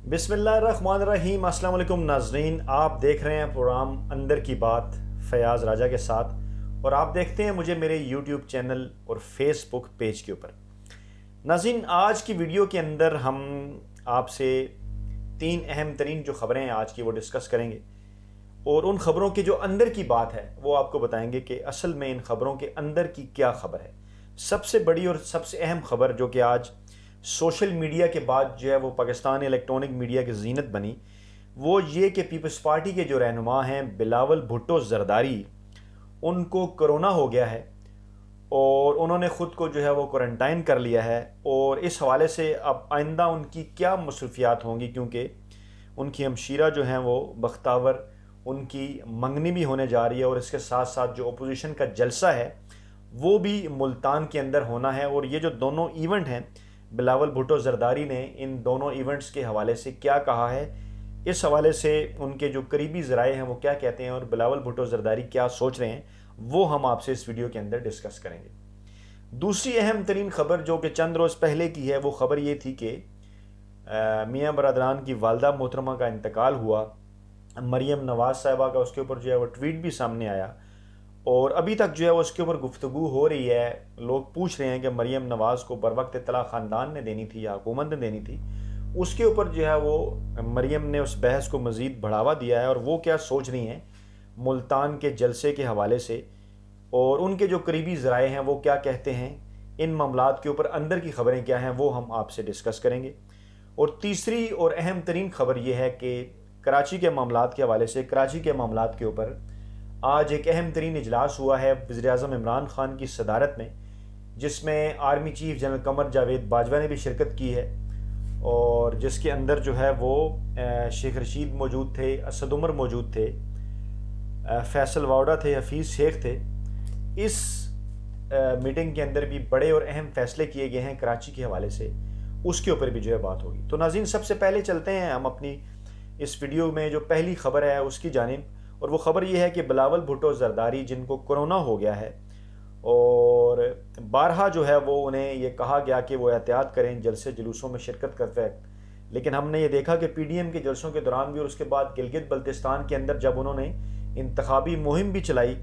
बिस्मिल्लाहिर्रहमानिर्रहीम। अस्सलाम वालेकुम नाज़रीन, आप देख रहे हैं प्रोग्राम अंदर की बात फयाज़ राजा के साथ और आप देखते हैं मुझे मेरे यूट्यूब चैनल और फेसबुक पेज के ऊपर। नाज़रीन, आज की वीडियो के अंदर हम आपसे 3 अहम तरीन जो ख़बरें हैं आज की वो डिस्कस करेंगे और उन ख़बरों की जो अंदर की बात है वो आपको बताएंगे कि असल में इन ख़बरों के अंदर की क्या ख़बर है। सबसे बड़ी और सबसे अहम ख़बर जो कि आज सोशल मीडिया के बाद जो है वो पाकिस्तान इलेक्ट्रॉनिक मीडिया की जीनत बनी, वो ये कि पीपल्स पार्टी के जो रहनुमा हैं बिलावल भुट्टो ज़रदारी, उनको कोरोना हो गया है और उन्होंने ख़ुद को जो है वो क्वारंटाइन कर लिया है। और इस हवाले से अब आइंदा उनकी क्या मसरूफियात होंगी, क्योंकि उनकी हमशीरा जो हैं वो बख्तावर, उनकी मंगनी भी होने जा रही है और इसके साथ साथ जो अपोजिशन का जलसा है वो भी मुल्तान के अंदर होना है। और ये जो दोनों इवेंट हैं, बिलावल भुट्टो ज़रदारी ने इन दोनों इवेंट्स के हवाले से क्या कहा है, इस हवाले से उनके जो करीबी ज़राए हैं वो क्या कहते हैं और बिलावल भुट्टो ज़रदारी क्या सोच रहे हैं, वो हम आपसे इस वीडियो के अंदर डिस्कस करेंगे। दूसरी अहम तरीन ख़बर जो कि चंद रोज़ पहले की है, वो ख़बर ये थी कि मियाँ बरदरान की वालदा मोहतरमा का इंतकाल हुआ। मरियम नवाज़ साहिबा का उसके ऊपर जो है वो ट्वीट भी सामने आया और अभी तक जो है वो उसके ऊपर गुफ्तगू हो रही है। लोग पूछ रहे हैं कि मरियम नवाज़ को बर वक्त इत्तला ख़ानदान ने देनी थी या हुकूमत ने देनी थी। उसके ऊपर जो है वो मरियम ने उस बहस को मज़ीद बढ़ावा दिया है और वो क्या सोच रही हैं मुल्तान के जलसे के हवाले से और उनके जो करीबी ज़राए हैं वो क्या कहते हैं, इन मामलात के ऊपर अंदर की ख़बरें क्या हैं, वो हम आपसे डिस्कस करेंगे। और तीसरी और अहम तरीन ख़बर यह है कि कराची के मामलात के हवाले से, कराची के मामलात के ऊपर आज एक अहम तरीन इजलास हुआ है वज़ीर-ए-आज़म इमरान खान की सदारत में, जिसमें army chief general Qamar Javed Bajwa ने भी शिरकत की है और जिसके अंदर जो है वो शेख रशीद मौजूद थे, असद उमर मौजूद थे, फैसल वाउडा थे, हफीज़ शेख थे। इस मीटिंग के अंदर भी बड़े और अहम फैसले किए गए हैं कराची के हवाले से, उसके ऊपर भी जो है बात होगी। तो नाज़रीन, सबसे पहले चलते हैं हम अपनी इस वीडियो में जो पहली ख़बर है उसकी जानिब, और वो ख़बर ये है कि बिलावल भुट्टो ज़रदारी जिनको कोरोना हो गया है और बारहा जो है वो उन्हें ये कहा गया कि वो एहतियात करें जलसे जुलूसों में शिरकत करते वक्त, लेकिन हमने ये देखा कि पीडीएम के जलसों के दौरान भी और उसके बाद गिलगित बल्तिस्तान के अंदर जब उन्होंने इंतखाबी मुहिम भी चलाई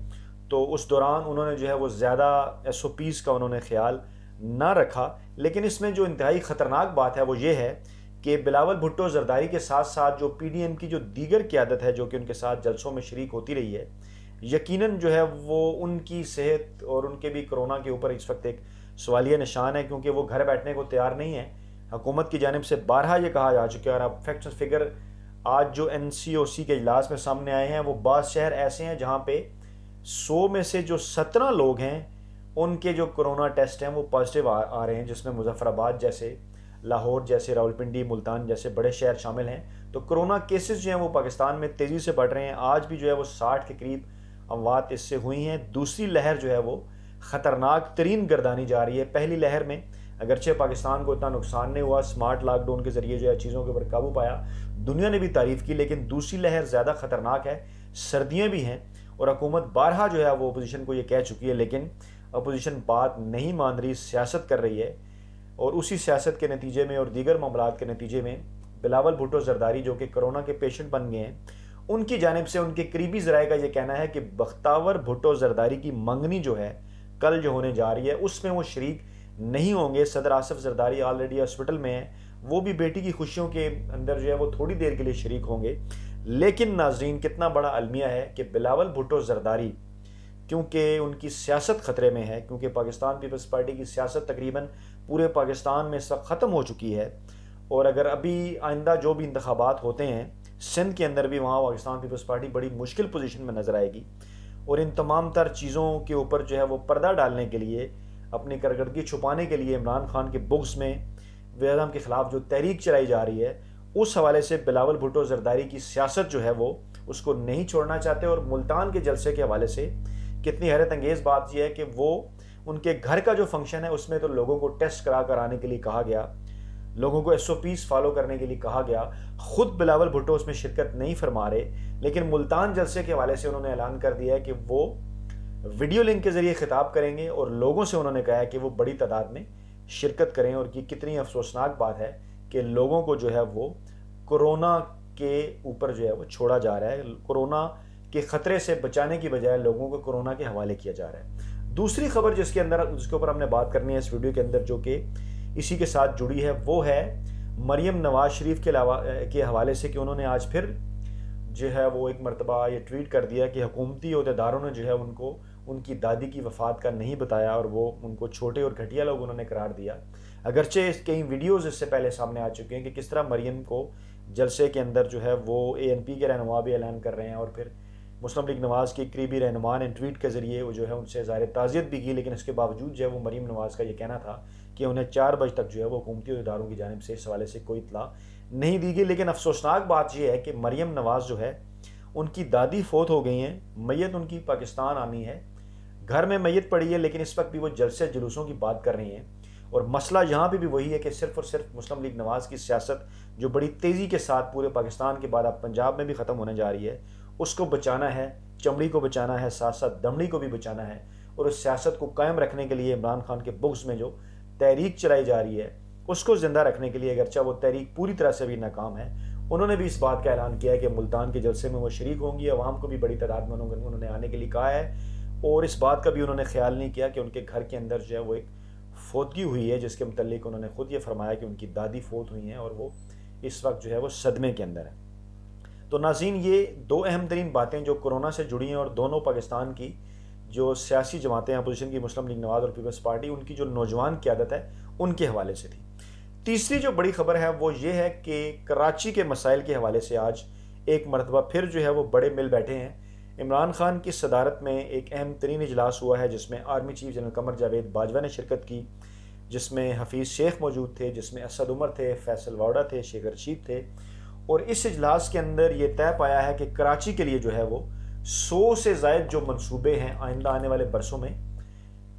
तो उस दौरान उन्होंने जो है वो ज़्यादा SOPs का उन्होंने ख्याल ना रखा। लेकिन इसमें जो इंतहाई ख़तरनाक बात है वो ये है कि बिलावल भुट्टो ज़रदारी के साथ साथ जो पीडीएम की जो दीगर क़यादत है जो कि उनके साथ जलसों में शरीक होती रही है, यकीनन जो है वो उनकी सेहत और उनके भी कोरोना के ऊपर इस वक्त एक सवालिया निशान है, क्योंकि वो घर बैठने को तैयार नहीं है। हुकूमत की जानिब से बारहा ये कहा जा चुका है और अब फैक्ट फिगर आज जो NCOC के इजलास में सामने आए हैं वो बाज़ शहर ऐसे हैं जहाँ पे 100 में से जो 17 लोग हैं उनके जो कोरोना टेस्ट हैं वो पॉजिटिव आ रहे हैं, जिसमें मुजफ्फराबाद जैसे, लाहौर जैसे, रावलपिंडी, मुल्तान जैसे बड़े शहर शामिल हैं। तो कोरोना केसेस जो हैं वो पाकिस्तान में तेज़ी से बढ़ रहे हैं। आज भी जो है वो 60 के करीब अमवात इससे हुई हैं। दूसरी लहर जो है वो ख़तरनाक तरीन गर्दानी जा रही है। पहली लहर में अगरचे पाकिस्तान को इतना नुकसान नहीं हुआ, स्मार्ट लॉकडाउन के ज़रिए जो है चीज़ों के ऊपर काबू पाया, दुनिया ने भी तारीफ़ की, लेकिन दूसरी लहर ज़्यादा ख़तरनाक है। सर्दियाँ भी हैं और हुकूमत बारहा जो है वो अपोजिशन को ये कह चुकी है, लेकिन अपोजिशन बात नहीं मान रही, सियासत कर रही है। और उसी सियासत के नतीजे में और दीगर मामलात के नतीजे में बिलावल भुट्टो ज़रदारी जो कि कोरोना के पेशेंट बन गए हैं, उनकी जानिब से उनके करीबी ज़राए का ये कहना है कि बख्तावर भुट्टो ज़रदारी की मंगनी जो है कल जो होने जा रही है उसमें वो शरीक नहीं होंगे। सदर आसिफ ज़रदारी ऑलरेडी हॉस्पिटल में हैं, वो भी बेटी की खुशियों के अंदर जो है वो थोड़ी देर के लिए शरीक होंगे। लेकिन नाज़रीन, कितना बड़ा अलमिया है कि बिलावल भुट्टो ज़रदारी, क्योंकि उनकी सियासत ख़तरे में है, क्योंकि पाकिस्तान पीपल्स पार्टी की सियासत तकरीबन पूरे पाकिस्तान में इस वक्त ख़त्म हो चुकी है और अगर अभी आइंदा जो भी इंतखाबात होते हैं सिंध के अंदर भी, वहाँ पाकिस्तान पीपल्स पार्टी बड़ी मुश्किल पोजीशन में नज़र आएगी। और इन तमाम तर चीज़ों के ऊपर जो है वो पर्दा डालने के लिए, अपनी कारकर्दगी छुपाने के लिए इमरान खान के बुक्स में वज़ीर-ए-आज़म के ख़िलाफ़ जो तहरीक चलाई जा रही है, उस हवाले से बिलावल भुट्टो ज़रदारी की सियासत जो है वो उसको नहीं छोड़ना चाहते। और मुल्तान के जलसे के हवाले से कितनी हैरत अंगेज़ बात यह है कि वो उनके घर का जो फंक्शन है उसमें तो लोगों को टेस्ट करा कर आने के लिए कहा गया, लोगों को SOPs फॉलो करने के लिए कहा गया। खुद बिलावल भुट्टो उसमें शिरकत नहीं फरमा रहे, लेकिन मुल्तान जलसे के हवाले से उन्होंने ऐलान कर दिया है कि वो वीडियो लिंक के ज़रिए खिताब करेंगे और लोगों से उन्होंने कहा है कि वो बड़ी तादाद में शिरकत करें। और ये कितनी अफसोसनाक बात है कि लोगों को जो है वो कोरोना के ऊपर जो है वो छोड़ा जा रहा है। कोरोना के ख़तरे से बचाने की बजाय लोगों को कोरोना के हवाले किया जा रहा है। दूसरी खबर जिसके ऊपर हमने बात करनी है इस वीडियो के अंदर, जो कि इसी के साथ जुड़ी है, वो है मरियम नवाज शरीफ के हवाले से कि उन्होंने आज फिर जो है वो एक मरतबा ये ट्वीट कर दिया कि हुकूमती अहदेदारों ने जो है उनको उनकी दादी की वफ़ात का नहीं बताया और वो उनको छोटे और घटिया लोग उन्होंने करार दिया। अगरचे कई वीडियोज़ इससे पहले सामने आ चुके हैं कि किस तरह मरियम को जलसे के अंदर जो है वो ANP के रहनुमा भी ऐलान कर रहे हैं और फिर मुस्लिम लीग नवाज़ के करीबी रहनुमा ने ट्वीट के ज़रिए वो जो है उनसे ज़ाहिर ताज़ियत भी की, लेकिन इसके बावजूद जो है वो मरीम नवाज़ का ये कहना था कि उन्हें 4 बजे तक जो है वो हुकूमती अहदेदारों की जानिब से इस हवाले से कोई इत्तला नहीं दी गई। लेकिन अफसोसनाक बात यह है कि मरियम नवाज़ जो है उनकी दादी फोत हो गई हैं, मैयत उनकी पाकिस्तान आनी है, घर में मैयत पड़ी है, लेकिन इस वक्त भी वो जलसे जुलूसों की बात कर रही हैं। और मसला यहाँ पे भी वही है कि सिर्फ और सिर्फ मुस्लिम लीग नवाज़ की सियासत जो बड़ी तेज़ी के साथ पूरे पाकिस्तान के बाद अब पंजाब में भी ख़त्म होने जा रही है, उसको बचाना है, चमड़ी को बचाना है, साथ साथ दमड़ी को भी बचाना है। और उस सियासत को कायम रखने के लिए इमरान खान के बुग़्ज़ में जो तहरीक चलाई जा रही है उसको ज़िंदा रखने के लिए, अगरचे वो तहरीक पूरी तरह से भी नाकाम है, उन्होंने भी इस बात का ऐलान किया है कि मुल्तान के जलसे में वो शरीक होंगी। अवाम को भी बड़ी तादाद में उन्होंने आने के लिए कहा है और इस बात का भी उन्होंने ख्याल नहीं किया कि उनके घर के अंदर जो है वो एक फोतगी हुई है, जिसके मुतल्लिक उन्होंने खुद ये फरमाया कि उनकी दादी फोत हुई हैं और वो इस वक्त जो है वो सदमे के अंदर है। तो नाज़रीन, ये दो अहम तरीन बातें जो कोरोना से जुड़ी हैं और दोनों पाकिस्तान की जो सियासी जमातें अपोजिशन की, मुस्लिम लीग नवाज़ और पीपल्स पार्टी, उनकी जो नौजवान क़यादत है उनके हवाले से थी। तीसरी जो बड़ी खबर है वो ये है कि कराची के मसाइल के हवाले से आज एक मरतबा फिर जो है वो बड़े मिल बैठे हैं। इमरान खान की सदारत में एक अहम तरीन इजलास हुआ है जिसमें army chief general Qamar Javed Bajwa ने शिरकत की, जिसमें हफीज़ शेख मौजूद थे, जिसमें असद उमर थे, फैसल वाड़ा थे, शेख रशीद थे। और इस इजलास के अंदर ये तय पाया है कि कराची के लिए जो है वो 100 से ज़ायद जो मंसूबे हैं आइंदा आने वाले बरसों में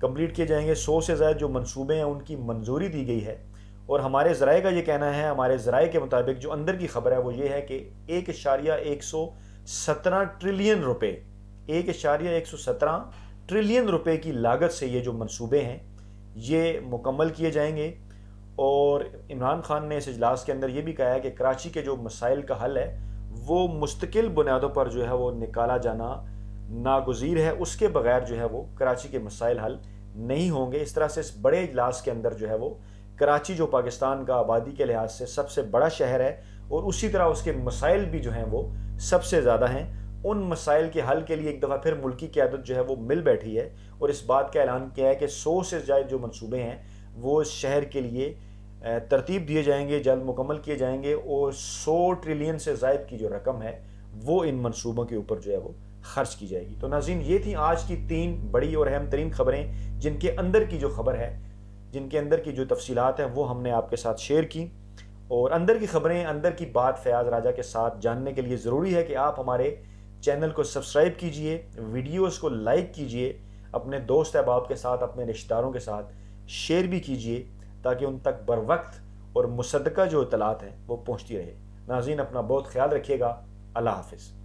कंप्लीट किए जाएंगे। 100 से ज़ायद जो मंसूबे हैं उनकी मंजूरी दी गई है। और हमारे ज़राए का ये कहना है, हमारे ज़राए के मुताबिक जो अंदर की खबर है वो ये है कि 1.117 ट्रिलियन रुपए, 1.117 ट्रिलियन रुपए की लागत से ये जो मंसूबे हैं ये मुकम्मल किए जाएंगे। और इमरान खान ने इस इजलास के अंदर ये भी कहा है कि कराची के जो मसाइल का हल है वो मुस्तकिल बुनियादों पर जो है वो निकाला जाना नागुज़ीर है, उसके बगैर जो है वो कराची के मसाइल हल नहीं होंगे। इस तरह से इस बड़े इजलास के अंदर जो है वो कराची जो पाकिस्तान का आबादी के लिहाज से सबसे बड़ा शहर है और उसी तरह उसके मसाइल भी जो हैं वो सबसे ज़्यादा हैं, उन मसाइल के हल के लिए एक दफ़ा फिर मुल्की क़यादत जो है वो मिल बैठी है और इस बात का ऐलान किया है कि 100 से ज़्यादा जो मंसूबे हैं वो इस शहर के लिए तरतीब दिए जाएंगे, जल्द मुकम्मल किए जाएंगे और 100 ट्रिलियन से ज़ायद की जो रकम है वो इन मंसूबों के ऊपर जो है वो खर्च की जाएगी। तो नाज़रीन, ये थी आज की 3 बड़ी और अहम तरीन खबरें जिनके अंदर की जो खबर है, जिनके अंदर की जो तफसीलात हैं वो हमने आपके साथ शेयर की। और अंदर की खबरें, अंदर की बात फयाज़ राजा के साथ जानने के लिए ज़रूरी है कि आप हमारे चैनल को सब्सक्राइब कीजिए, वीडियोस को लाइक कीजिए, अपने दोस्त अहबाब के साथ, अपने रिश्तेदारों के साथ शेयर भी कीजिए ताकि उन तक बर वक्त और मुसद्दका जो इत्तलात हैं वो पहुँचती रहे। नाज़रीन, अपना बहुत ख्याल रखिएगा। अल्लाह हाफ़िज़।